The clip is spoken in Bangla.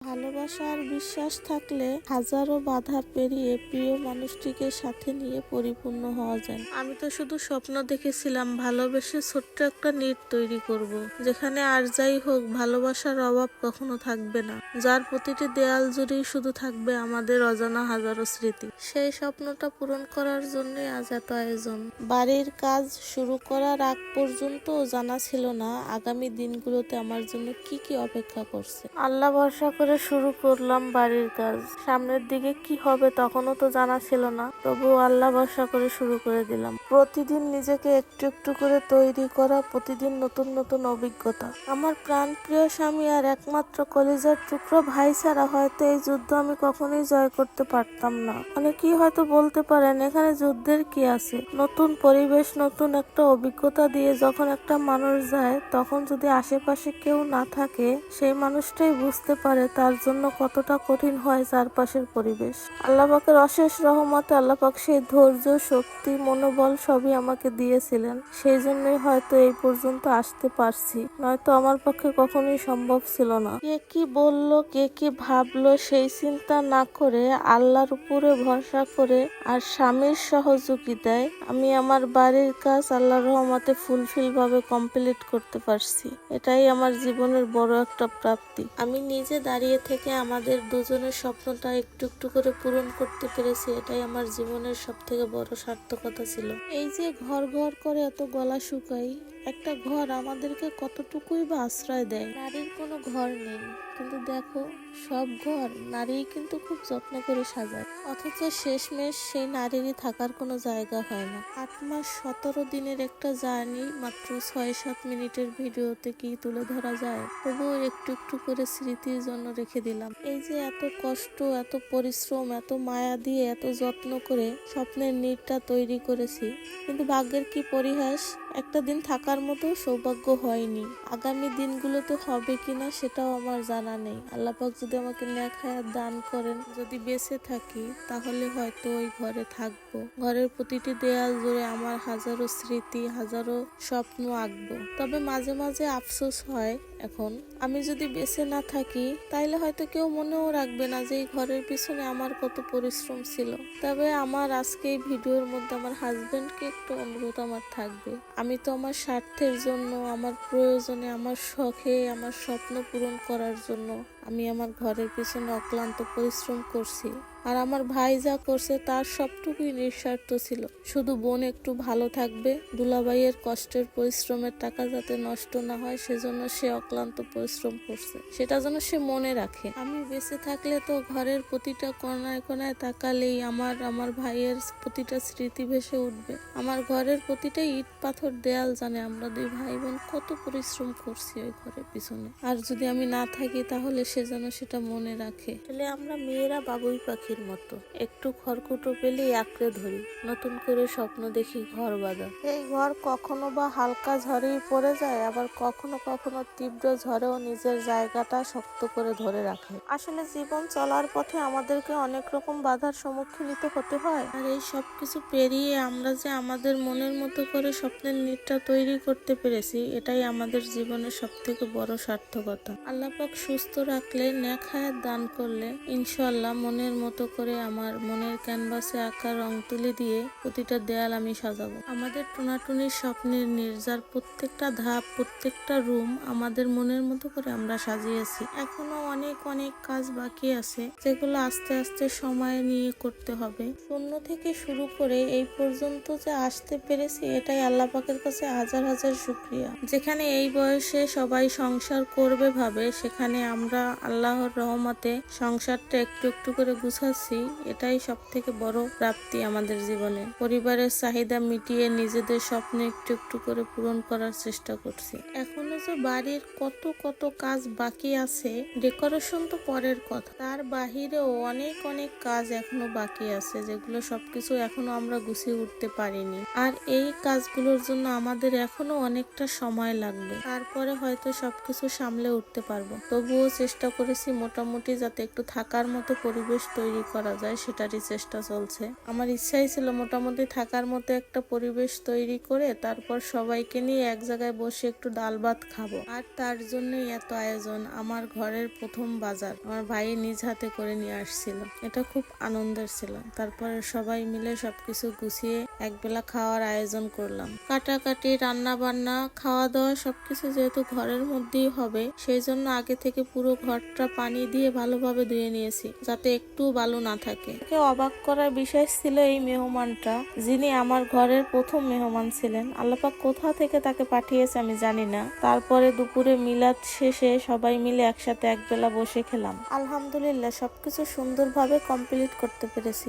ভালোবাসা আর বিশ্বাস থাকলে হাজারো বাধা পেরিয়ে প্রিয় মানুষটিকে সাথে নিয়ে পরিপূর্ণ হওয়া যায়। আমি তো শুধু স্বপ্ন দেখেছিলাম ভালোবেসে ছোট্ট একটা নেট তৈরি করব, যেখানে আর যাই হোক ভালোবাসার অভাব কখনো থাকবে না, যার প্রতিটি দেয়াল জুড়েই শুধু থাকবে আমাদের অজানা হাজারো স্মৃতি। সেই স্বপ্নটা পূরণ করার জন্য আজ এত আয়োজন। বাড়ির কাজ শুরু করার আগ পর্যন্ত জানা ছিল না আগামী দিনগুলোতে আমার জন্য কি কি অপেক্ষা করছে। আল্লাহ ভরসা করে শুরু করলাম বাড়ির কাজ। সামনের দিকে কি হবে তখনও তো জানা ছিল না, তবুও আল্লাহ ভরসা করে শুরু করে দিলাম। প্রতিদিন নিজেকে একটু একটু করে তৈরি করা, প্রতিদিন নতুন নতুন অভিজ্ঞতা। আমার প্রাণপ্রিয় স্বামী আর একমাত্র কলিজার টুকরো ভাই ছাড়া হয়তো এই যুদ্ধ আমি কখনোই জয় করতে পারতাম না। অনেকেই হয়তো বলতে পারেন এখানে যুদ্ধের কি আছে, নতুন পরিবেশ নতুন একটা অভিজ্ঞতা দিয়ে যখন একটা মানুষ যায় তখন যদি আশেপাশে কেউ না থাকে সেই মানুষটাই বুঝতে পারে তার জন্য কতটা কঠিন হয় চারপাশের পরিবেশ। আল্লাহ পাকের অশেষ রহমতে আল্লাহ পাক সেই ধৈর্য, শক্তি, মনোবল সবই আমাকে দিয়েছিলেন। সেই জন্যই হয়তো এই পর্যন্ত আসতে পারছি, নয়তো আমার পক্ষে কখনোই সম্ভব ছিল না। কে কি বলল, কে কি ভাবলো সেই চিন্তা না করে আল্লাহর উপরে ভরসা করে আর স্বামীর সহযোগিতায় আমি আমার বাড়ির কাজ আল্লাহর রহমতে ফুলফিল ভাবে কমপ্লিট করতে পারছি। এটাই আমার জীবনের বড় একটা প্রাপ্তি। আমি নিজে দাঁড়িয়ে থেকে আমাদের দুজনের স্বপ্নটা একটু একটু করে পূরণ করতে পেরেছি, এটাই আমার জীবনের সব থেকে বড় সার্থকতা ছিল। এই যে ঘর ঘর করে এত গলা শুকাই, একটা ঘর আমাদেরকে কতটুকুই বা আশ্রয় দেয়। নারীর কোনো ঘর নেই, কিন্তু দেখো সব ঘর নারীই কিন্তু খুব যত্ন করে সাজায়, অথচ শেষমেশ সেই নারীরই থাকার কোনো জায়গা হয় না। 8 মাস 17 দিনের একটা জার্নি মাত্র 6-7 মিনিটের ভিডিওতে কি তুলে ধরা যায়? তবুও একটু একটু করে স্মৃতির জন্য রেখে দিলাম। এই যে এত কষ্ট, এত পরিশ্রম, এত মায়া দিয়ে এত যত্ন করে স্বপ্নের নীড়টা তৈরি করেছি, কিন্তু ভাগ্যের কি পরিহাস, একটা দিন থাকার মতো সৌভাগ্য হয়নি। আগামী দিনগুলোতে হবে কিনা সেটাও আমার জানা নেই। আল্লাহ পাক যদি আমাকে নেক হায়াত দান করেন, যদি বেঁচে থাকি, তাহলে হয়তো ওই ঘরে থাকবো। ঘরের প্রতিটি দেয়াল জুড়ে আমার হাজারো স্মৃতি, হাজারো স্বপ্ন আঁকবো। তবে মাঝে মাঝে আফসোস হয়, এখন আমি যদি বেঁচে না থাকি তাইলে হয়তো কেউ মনেও রাখবে না যে এই ঘরের পিছনে আমার কত পরিশ্রম ছিল। তবে আমার আজকে এই ভিডিওর মধ্যে আমার হাজবেন্ডকে একটু অনুরোধ আমার থাকবে, আমি তো আমার স্বার্থের জন্য, আমার প্রয়োজনে, আমার শখে, আমার স্বপ্ন পূরণ করার জন্য আমি আমার ঘরের পিছনে অক্লান্ত পরিশ্রম করছি। আর আমার ভাই যা করছে তার সবটুকুই নিঃস্বার্থ ছিল, শুধু বোন একটু ভালো থাকবে, দুলাভাইয়ের কষ্টের পরিশ্রমের টাকা যাতে নষ্ট না হয় সেজন্য সে অক্লান্ত পরিশ্রম করছে, সেটা যেন সে মনে রাখে। আমি বেঁচে থাকলে তো ঘরের প্রতিটা কোনায় কোনায় তাকালেই আমার ভাইয়ের প্রতিটা স্মৃতি ভেসে উঠবে। আমার ঘরের প্রতিটা ইট পাথর দেয়াল জানে আমরা দুই ভাই বোন কত পরিশ্রম করছি ওই ঘরের পিছনে। আর যদি আমি না থাকি তাহলে সে যেন সেটা মনে রাখে। আসলে আমরা মেয়েরা বাবুই পাখির মতো, একটু খড়কুটো পেলেই আঁকড়ে ধরি, নতুন করে স্বপ্ন দেখি ঘর বাঁধা। এই ঘর কখনো বা হালকা ঝড়েই পড়ে যায়, আবার কখনো কখনো তীব্র ঝড়েও নিজের জায়গাটা শক্ত করে ধরে রাখে। আসলে জীবন চলার পথে আমাদেরকে অনেক রকম বাধার সম্মুখীন হতে হয়, আর এই সবকিছু পেরিয়ে আমরা যে আমাদের মনের মতো করে স্বপ্নের নীড়টা তৈরি করতে পেরেছি, এটাই আমাদের জীবনের সব থেকে বড় সার্থকতা। আল্লাহ পাক সুস্থ রাখলে, নেক হায়াত দান করলে ইনশাআল্লাহ মনের মতো করে আমার মনের ক্যানভাসে আঁকা রং তুলি দিয়ে প্রতিটা দেয়াল আমি সাজাবো। আমাদের টুনাটুনির স্বপ্নের যার প্রত্যেকটা ধাপ, প্রত্যেকটা রুম আমাদের মনের মতো করে আমরা সাজিয়েছি। এখনো অনেক অনেক কাজ বাকি আছে, যেগুলো আস্তে আস্তে সময় নিয়ে করতে হবে। শূন্য থেকে শুরু করে এই পর্যন্ত যে আসতে পেরেছি, এটাই আল্লাহ পাকের কাছে হাজার হাজার শুকরিয়া। যেখানে এই বয়সে সবাই সংসার করবে ভাবে, সেখানে আমরা আল্লাহর রহমতে সংসারটা একটু একটু করে গুছাচ্ছি, এটাই সব থেকে বড় প্রাপ্তি আমাদের জীবনে। পরিবারের চাহিদা মিটিয়ে নিজেদের স্বপ্ন একটু একটু করে পূরণ করার চেষ্টা করছি। এখনো যে বাড়ির কত কত কাজ বাকি আছে, ডেকোরেশন তো পরের কথা, তার বাহিরেও অনেক অনেক কাজ এখনো বাকি আছে, যেগুলো সবকিছু এখনো আমরা গুছিয়ে উঠতে পারিনি। আর এই কাজগুলোর জন্য আমাদের এখনো অনেকটা সময় লাগবে, তারপরে হয়তো সবকিছু সামলে উঠতে পারবো। তবুও চেষ্টা চেষ্টা করেছি মোটামুটি যাতে একটু থাকার মতো পরিবেশ তৈরি করা যায়, সেটারই চেষ্টা চলছে। আমার ইচ্ছাই ছিল মোটামুটি থাকার মতো একটা পরিবেশ তৈরি করে তারপর সবাইকে নিয়ে এক জায়গায় বসে একটু ডাল ভাত খাবো। আর তার জন্যই এত আয়োজন। আমার ঘরের প্রথম বাজার আমার ভাই নিজ হাতে করে নিয়ে আসছিল। এটা খুব আনন্দের ছিল। তারপরে সবাই মিলে সবকিছু গুছিয়ে একবেলা খাওয়ার আয়োজন করলাম। কাটাকাটি, রান্না বান্না, খাওয়া দাওয়া সবকিছু যেহেতু ঘরের মধ্যেই হবে, সেই জন্য আগে থেকে পুরো ঘরটা পানি দিয়ে ভালোভাবে ধুয়ে নিয়েছি যাতে একটু বালু না থাকে। অবাক করার বিষয় ছিল এই মেহমানটা, যিনি আমার ঘরের প্রথম মেহমান ছিলেন। আল্লাপাক কোথা থেকে তাকে পাঠিয়েছে আমি জানি না। তারপরে দুপুরে মিলাদ শেষে সবাই মিলে একসাথে একবেলা বসে খেলাম। আলহামদুলিল্লাহ সবকিছু সুন্দরভাবে কমপ্লিট করতে পেরেছি।